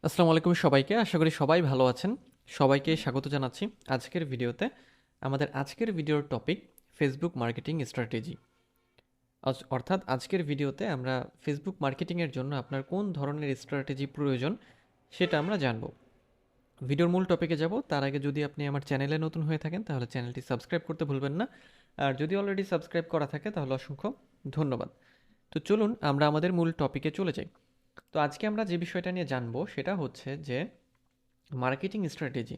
আসসালামু আলাইকুম সবাইকে। আশা করি সবাই ভালো আছেন। সবাইকে স্বাগত জানাচ্ছি আজকের ভিডিওতে। আমাদের আজকের ভিডিওর টপিক ফেসবুক মার্কেটিং স্ট্র্যাটেজি। অর্থাৎ আজকের ভিডিওতে আমরা ফেসবুক মার্কেটিংয়ের জন্য আপনার কোন ধরনের স্ট্র্যাটেজি প্রয়োজন সেটা আমরা জানব। ভিডিওর মূল টপিকে যাব তার আগে যদি আপনি আমার চ্যানেলে নতুন হয়ে থাকেন তাহলে চ্যানেলটি সাবস্ক্রাইব করতে ভুলবেন না। আর যদি অলরেডি সাবস্ক্রাইব করা থাকে তাহলে অসংখ্য ধন্যবাদ। তো চলুন আমরা আমাদের মূল টপিকে চলে যাই। তো আজকে আমরা যে বিষয়টা নিয়ে জানবো সেটা হচ্ছে যে মার্কেটিং স্ট্র্যাটেজি।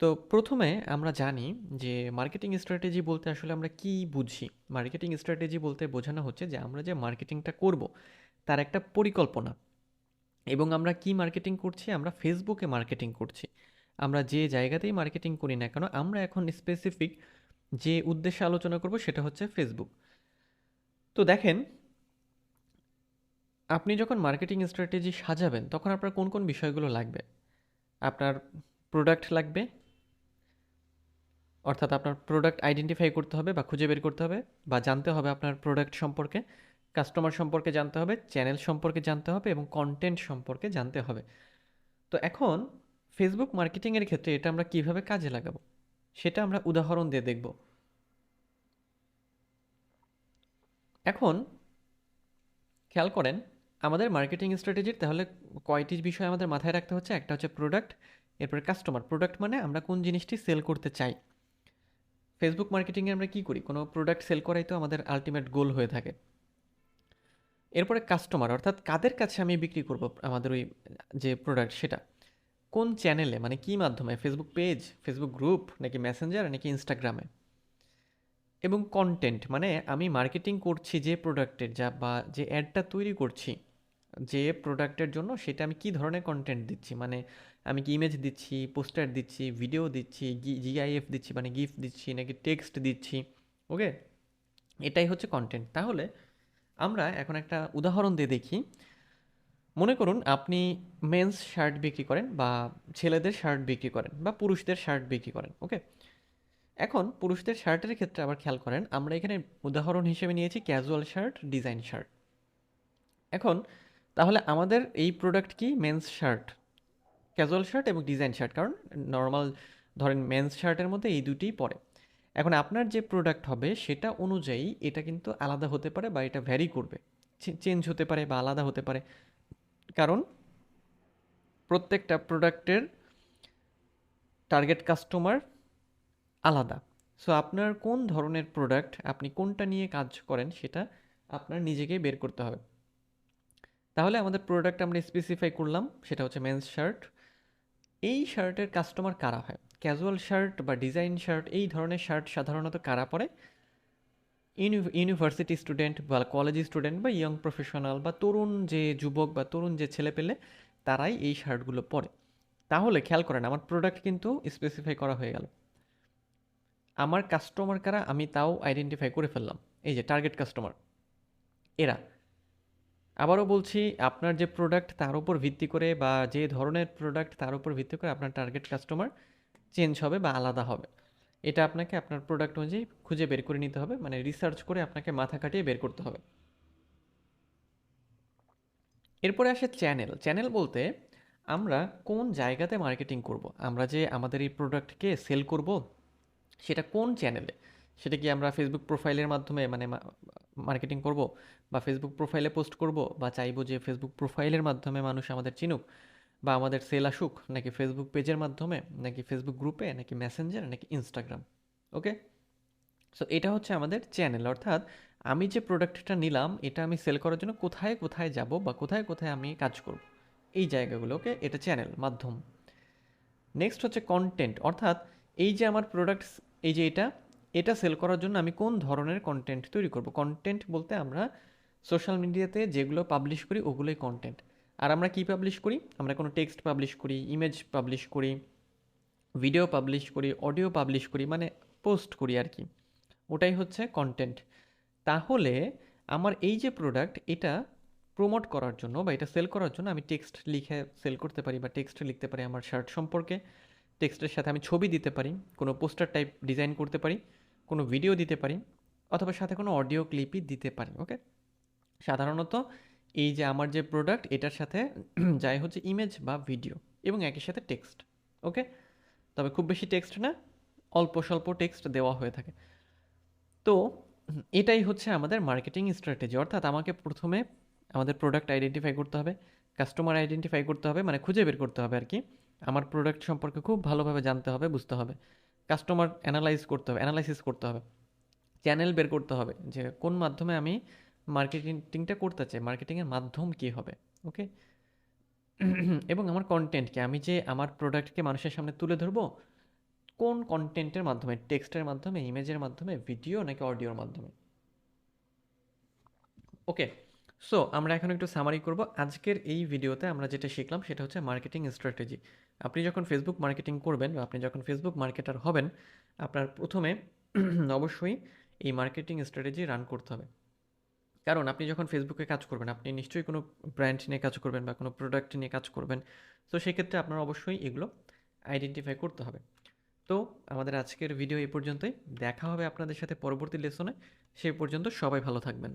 তো প্রথমে আমরা জানি যে মার্কেটিং স্ট্র্যাটেজি বলতে আসলে আমরা কি বুঝি। মার্কেটিং স্ট্র্যাটেজি বলতে বোঝানো হচ্ছে যে আমরা যে মার্কেটিংটা করব তার একটা পরিকল্পনা। এবং আমরা কি মার্কেটিং করছি? আমরা ফেসবুকে মার্কেটিং করছি। আমরা যে জায়গাতেই মার্কেটিং করি না কেন, আমরা এখন স্পেসিফিক যে উদ্দেশ্যে আলোচনা করব সেটা হচ্ছে ফেসবুক। তো দেখেন, আপনি যখন মার্কেটিং স্ট্র্যাটেজি সাজাবেন তখন আপনার কোন কোন বিষয়গুলো লাগবে? আপনার প্রোডাক্ট লাগবে, অর্থাৎ আপনার প্রোডাক্ট আইডেন্টিফাই করতে হবে বা খুঁজে বের করতে হবে বা জানতে হবে আপনার প্রোডাক্ট সম্পর্কে, কাস্টমার সম্পর্কে জানতে হবে, চ্যানেল সম্পর্কে জানতে হবে এবং কন্টেন্ট সম্পর্কে জানতে হবে। তো এখন ফেসবুক মার্কেটিংয়ের ক্ষেত্রে এটা আমরা কিভাবে কাজে লাগাবো সেটা আমরা উদাহরণ দিয়ে দেখব। এখন খেয়াল করেন, আমাদের মার্কেটিং স্ট্র্যাটেজির তাহলে কয়টি বিষয় আমাদের মাথায় রাখতে হচ্ছে। একটা হচ্ছে প্রোডাক্ট, এরপরে কাস্টমার। প্রোডাক্ট মানে আমরা কোন জিনিসটি সেল করতে চাই। ফেসবুক মার্কেটিংয়ে আমরা কী করি? কোনো প্রোডাক্ট সেল করাই তো আমাদের আলটিমেট গোল হয়ে থাকে। এরপরে কাস্টমার, অর্থাৎ কাদের কাছে আমি বিক্রি করব আমাদের ওই যে প্রোডাক্ট সেটা। কোন চ্যানেলে, মানে কী মাধ্যমে? ফেসবুক পেজ, ফেসবুক গ্রুপ, নাকি মেসেঞ্জার, নাকি ইনস্টাগ্রামে। এবং কন্টেন্ট মানে আমি মার্কেটিং করছি যে প্রোডাক্টের, যা বা যে অ্যাডটা তৈরি করছি যে প্রোডাক্টের জন্য, সেটা আমি কী ধরনের কন্টেন্ট দিচ্ছি। মানে আমি কি ইমেজ দিচ্ছি, পোস্টার দিচ্ছি, ভিডিও দিচ্ছি, জিআইএফ দিচ্ছি মানে গিফ দিচ্ছি, নাকি টেক্সট দিচ্ছি। ওকে, এটাই হচ্ছে কন্টেন্ট। তাহলে আমরা এখন একটা উদাহরণ দিয়ে দেখি। মনে করুন আপনি মেন্স শার্ট বিক্রি করেন বা ছেলেদের শার্ট বিক্রি করেন বা পুরুষদের শার্ট বিক্রি করেন। ওকে, এখন পুরুষদের শার্টের ক্ষেত্রে আবার খেয়াল করেন, আমরা এখানে উদাহরণ হিসেবে নিয়েছি ক্যাজুয়াল শার্ট, ডিজাইন শার্ট। এখন তাহলে আমাদের এই প্রোডাক্ট কি? মেন্স শার্ট, ক্যাজুয়াল শার্ট এবং ডিজাইন শার্ট। কারণ নর্মাল ধরেন মেন্স শার্টের মধ্যে এই দুটিই পড়ে। এখন আপনার যে প্রোডাক্ট হবে সেটা অনুযায়ী এটা কিন্তু আলাদা হতে পারে বা এটা ভ্যারি করবে, চেঞ্জ হতে পারে বা আলাদা হতে পারে। কারণ প্রত্যেকটা প্রোডাক্টের টার্গেট কাস্টমার আলাদা। সো আপনার কোন ধরনের প্রোডাক্ট, আপনি কোনটা নিয়ে কাজ করেন সেটা আপনার নিজেকেই বের করতে হবে। তাহলে আমাদের প্রোডাক্ট আমরা স্পেসিফাই করলাম, সেটা হচ্ছে মেন্স শার্ট। এই শার্টের কাস্টমার কারা হয়? ক্যাজুয়াল শার্ট বা ডিজাইন শার্ট, এই ধরনের শার্ট সাধারণত কারা পরে? ইউনিভার্সিটি স্টুডেন্ট বা কলেজ স্টুডেন্ট বা ইয়ং প্রফেশনাল বা তরুণ যে যুবক বা তরুণ যে ছেলেপেলে, তারাই এই শার্টগুলো পরে। তাহলে খেয়াল করেন, আমার প্রোডাক্ট কিন্তু স্পেসিফাই করা হয়ে গেল। আমার কাস্টমার কারা আমি তাও আইডেন্টিফাই করে ফেললাম। এই যে টার্গেট কাস্টমার এরা। আবারও বলছি, আপনার যে প্রোডাক্ট তার উপর ভিত্তি করে বা যে ধরনের প্রোডাক্ট তার উপর ভিত্তি করে আপনার টার্গেট কাস্টমার চেঞ্জ হবে বা আলাদা হবে। এটা আপনাকে আপনার প্রোডাক্ট অনুযায়ী খুঁজে বের করে নিতে হবে, মানে রিসার্চ করে আপনাকে মাথা খাটিয়ে বের করতে হবে। এরপরে আসে চ্যানেল। চ্যানেল বলতে আমরা কোন জায়গাতে মার্কেটিং করব, আমরা যে আমাদের এই প্রোডাক্টকে সেল করব সেটা কোন চ্যানেলে। সেটা কি আমরা ফেসবুক প্রোফাইলের মাধ্যমে মানে মার্কেটিং করব, বা ফেসবুক প্রোফাইলে পোস্ট করব, বা চাইবো যে ফেসবুক প্রোফাইলের মাধ্যমে মানুষ আমাদের চিনুক বা আমাদের সেল আসুক, নাকি ফেসবুক পেজের মাধ্যমে, নাকি ফেসবুক গ্রুপে, নাকি মেসেঞ্জার, নাকি ইনস্টাগ্রাম। ওকে, সো এটা হচ্ছে আমাদের চ্যানেল। অর্থাৎ আমি যে প্রোডাক্টটা নিলাম এটা আমি সেল করার জন্য কোথায় কোথায় যাব বা কোথায় কোথায় আমি কাজ করব, এই জায়গাগুলোকে এটা চ্যানেল, মাধ্যম। নেক্সট হচ্ছে কন্টেন্ট, অর্থাৎ এই যে আমার প্রোডাক্টস, এই যে এটা এটা সেল করার জন্য আমি কোন ধরনের কন্টেন্ট তৈরি করব। কন্টেন্ট বলতে আমরা সোশ্যাল মিডিয়াতে যেগুলো পাবলিশ করি ওগুলোই কন্টেন্ট। আর আমরা কি পাবলিশ করি? আমরা কোনো টেক্সট পাবলিশ করি, ইমেজ পাবলিশ করি, ভিডিও পাবলিশ করি, অডিও পাবলিশ করি, মানে পোস্ট করি আর কি, ওটাই হচ্ছে কন্টেন্ট। তাহলে আমার এই যে প্রোডাক্ট এটা প্রমোট করার জন্য বা এটা সেল করার জন্য আমি টেক্সট লিখে সেল করতে পারি বা টেক্সট লিখতে পারি আমার শার্ট সম্পর্কে। টেক্সটের সাথে আমি ছবি দিতে পারি, কোনো পোস্টার টাইপ ডিজাইন করতে পারি, কোনো ভিডিও দিতে পারি, অথবা সাথে কোনো অডিও ক্লিপই দিতে পারি। ওকে, সাধারণত এই যে আমার যে প্রোডাক্ট এটার সাথে যায় হচ্ছে ইমেজ বা ভিডিও এবং একই সাথে টেক্সট। ওকে, তবে খুব বেশি টেক্সট না, অল্প স্বল্প টেক্সট দেওয়া হয়ে থাকে। তো এটাই হচ্ছে আমাদের মার্কেটিং স্ট্র্যাটেজি, অর্থাৎ আমাকে প্রথমে আমাদের প্রোডাক্ট আইডেন্টিফাই করতে হবে, কাস্টমার আইডেন্টিফাই করতে হবে, মানে খুঁজে বের করতে হবে আর কি। আমার প্রোডাক্ট সম্পর্কে খুব ভালোভাবে জানতে হবে, বুঝতে হবে। কাস্টমার অ্যানালাইজ করতে হবে, অ্যানালাইসিস করতে হবে। চ্যানেল বের করতে হবে যে কোন মাধ্যমে আমি মার্কেটিংটা করতে চাই, মার্কেটিংয়ের মাধ্যম কী হবে। ওকে, এবং আমার কন্টেন্ট কি, আমি যে আমার প্রোডাক্টকে মানুষের সামনে তুলে ধরবো কোন কন্টেন্টের মাধ্যমে, টেক্সটের মাধ্যমে, ইমেজের মাধ্যমে, ভিডিও নাকি অডিওর মাধ্যমে। ওকে, সো আমরা এখন একটু সামারি করব। আজকের এই ভিডিওতে আমরা যেটা শিখলাম সেটা হচ্ছে মার্কেটিং স্ট্র্যাটেজি। আপনি যখন ফেসবুক মার্কেটিং করবেন বা আপনি যখন ফেসবুক মার্কেটার হবেন, আপনার প্রথমে অবশ্যই এই মার্কেটিং স্ট্র্যাটেজি রান করতে হবে। কারণ আপনি যখন ফেসবুকে কাজ করবেন, আপনি নিশ্চয়ই কোনো ব্র্যান্ড নিয়ে কাজ করবেন বা কোনো প্রোডাক্ট নিয়ে কাজ করবেন। তো সেক্ষেত্রে আপনার অবশ্যই এগুলো আইডেন্টিফাই করতে হবে। তো আমাদের আজকের ভিডিও এই পর্যন্তই। দেখা হবে আপনাদের সাথে পরবর্তী লেসনে। সেই পর্যন্ত সবাই ভালো থাকবেন।